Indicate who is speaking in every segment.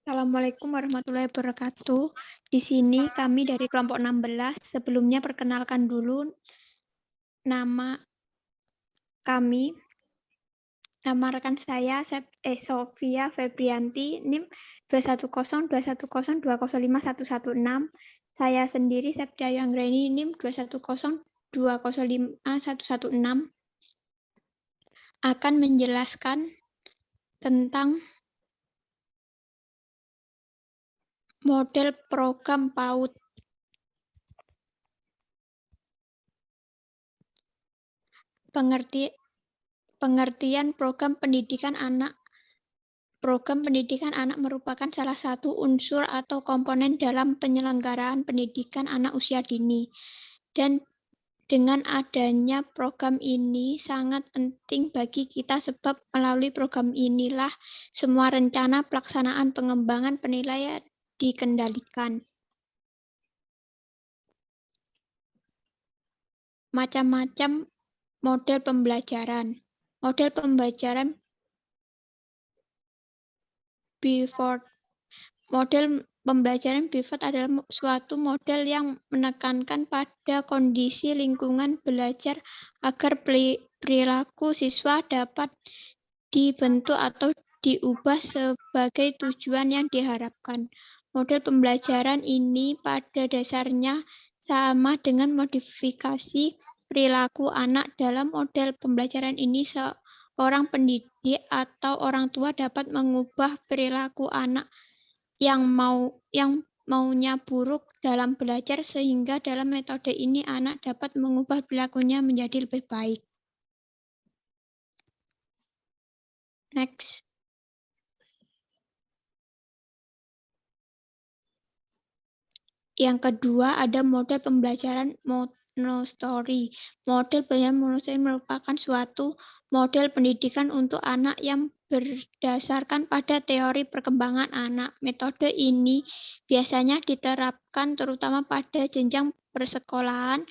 Speaker 1: Assalamualaikum warahmatullahi wabarakatuh. Di sini kami dari kelompok 16. Sebelumnya perkenalkan dulu nama kami. Nama rekan saya Sofia Febrianti, NIM 2102102051116. Saya sendiri Septiayu Anggreni, NIM 210205116, akan menjelaskan tentang model program PAUD. Pengertian program pendidikan anak. Program pendidikan anak merupakan salah satu unsur atau komponen dalam penyelenggaraan pendidikan anak usia dini. Dan dengan adanya program ini sangat penting bagi kita sebab melalui program inilah semua rencana pelaksanaan pengembangan penilaian dikendalikan. Macam-macam model pembelajaran. Model pembelajaran pivot adalah suatu model yang menekankan pada kondisi lingkungan belajar agar perilaku siswa dapat dibentuk atau diubah sebagai tujuan yang diharapkan. Model pembelajaran ini pada dasarnya sama dengan modifikasi perilaku anak. Dalam model pembelajaran ini seorang pendidik atau orang tua dapat mengubah perilaku anak yang maunya buruk dalam belajar, sehingga dalam metode ini anak dapat mengubah perilakunya menjadi lebih baik. Next. Yang kedua ada model pembelajaran monostory. Model pembelajaran monostory merupakan suatu model pendidikan untuk anak yang berdasarkan pada teori perkembangan anak. Metode ini biasanya diterapkan terutama pada jenjang persekolahan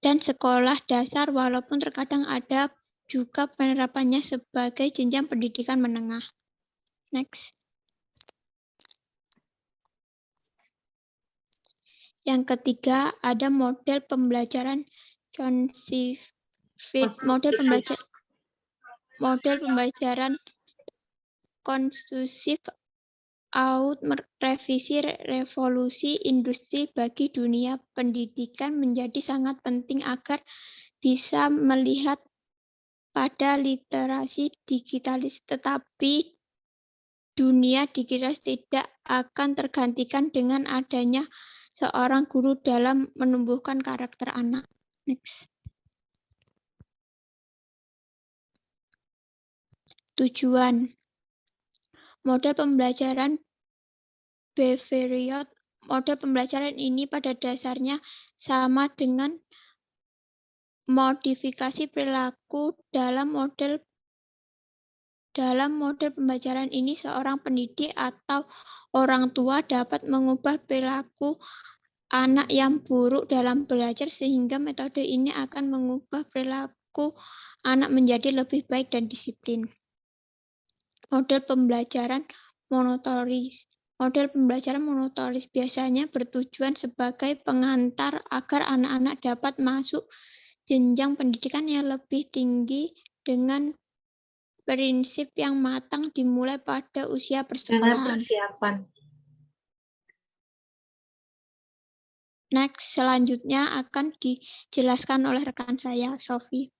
Speaker 1: dan sekolah dasar, walaupun terkadang ada juga penerapannya sebagai jenjang pendidikan menengah. Next. Yang ketiga ada model pembelajaran model pembelajaran konstruktif revisi revolusi industri. Bagi dunia pendidikan menjadi sangat penting agar bisa melihat pada literasi digitalis, tetapi dunia digitalis tidak akan tergantikan dengan adanya seorang guru dalam menumbuhkan karakter anak. Next. Tujuan model pembelajaran Beveridge. Model pembelajaran ini pada dasarnya sama dengan modifikasi perilaku. Dalam model pembelajaran ini seorang pendidik atau orang tua dapat mengubah perilaku anak yang buruk dalam belajar, sehingga metode ini akan mengubah perilaku anak menjadi lebih baik dan disiplin. Model pembelajaran monotoris. Model pembelajaran monotoris biasanya bertujuan sebagai pengantar agar anak-anak dapat masuk jenjang pendidikan yang lebih tinggi dengan prinsip yang matang dimulai pada usia persekolahan. Next, selanjutnya akan dijelaskan oleh rekan saya, Sofi.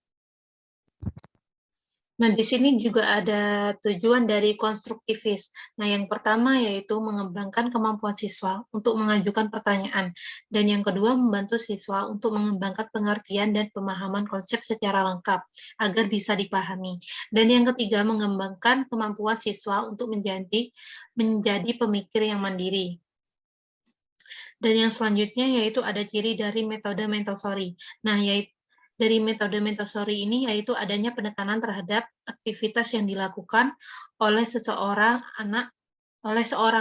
Speaker 2: Nah, di sini juga ada tujuan dari konstruktivis. Nah, yang pertama yaitu mengembangkan kemampuan siswa untuk mengajukan pertanyaan. Dan yang kedua, membantu siswa untuk mengembangkan pengertian dan pemahaman konsep secara lengkap agar bisa dipahami. Dan yang ketiga, mengembangkan kemampuan siswa untuk menjadi pemikir yang mandiri. Dan yang selanjutnya yaitu ada ciri dari metode Montessori. Nah, yaitu dari metode Montessori ini yaitu adanya penekanan terhadap aktivitas yang dilakukan oleh seorang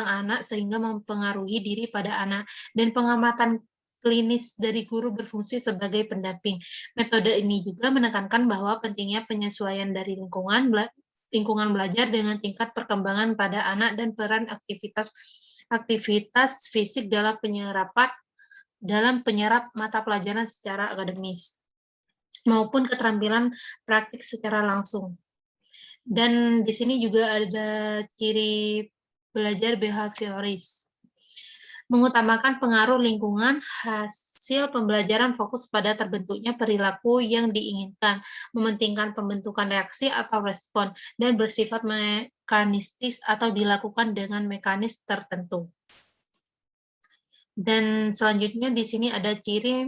Speaker 2: anak sehingga mempengaruhi diri pada anak, dan pengamatan klinis dari guru berfungsi sebagai pendamping. Metode ini juga menekankan bahwa pentingnya penyesuaian dari lingkungan lingkungan belajar dengan tingkat perkembangan pada anak dan peran aktivitas fisik dalam penyerap mata pelajaran secara akademis maupun keterampilan praktik secara langsung. Dan di sini juga ada ciri belajar behavioris. Mengutamakan pengaruh lingkungan, hasil pembelajaran fokus pada terbentuknya perilaku yang diinginkan, mementingkan pembentukan reaksi atau respon, dan bersifat mekanistis atau dilakukan dengan mekanis tertentu. Dan selanjutnya di sini ada ciri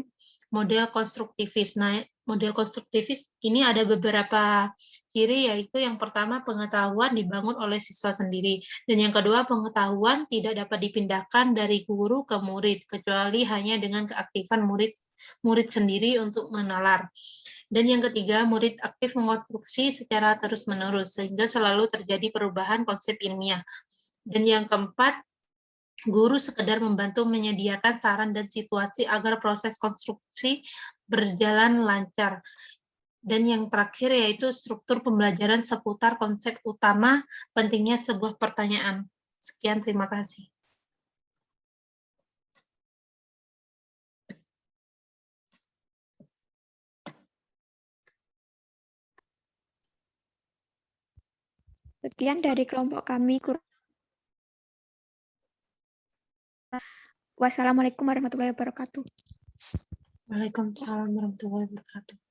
Speaker 2: model konstruktivis. Nah, model konstruktivis ini ada beberapa ciri, yaitu yang pertama pengetahuan dibangun oleh siswa sendiri, dan yang kedua pengetahuan tidak dapat dipindahkan dari guru ke murid, kecuali hanya dengan keaktifan murid sendiri untuk menalar. Dan yang ketiga, murid aktif mengonstruksi secara terus-menerus, sehingga selalu terjadi perubahan konsep ilmiah. Dan yang keempat, guru sekedar membantu menyediakan saran dan situasi agar proses konstruksi berjalan lancar. Dan yang terakhir yaitu struktur pembelajaran seputar konsep utama pentingnya sebuah pertanyaan. Sekian, terima kasih.
Speaker 1: Sekian dari kelompok kami. Wassalamualaikum warahmatullahi wabarakatuh.
Speaker 2: Waalaikumsalam warahmatullahi wabarakatuh.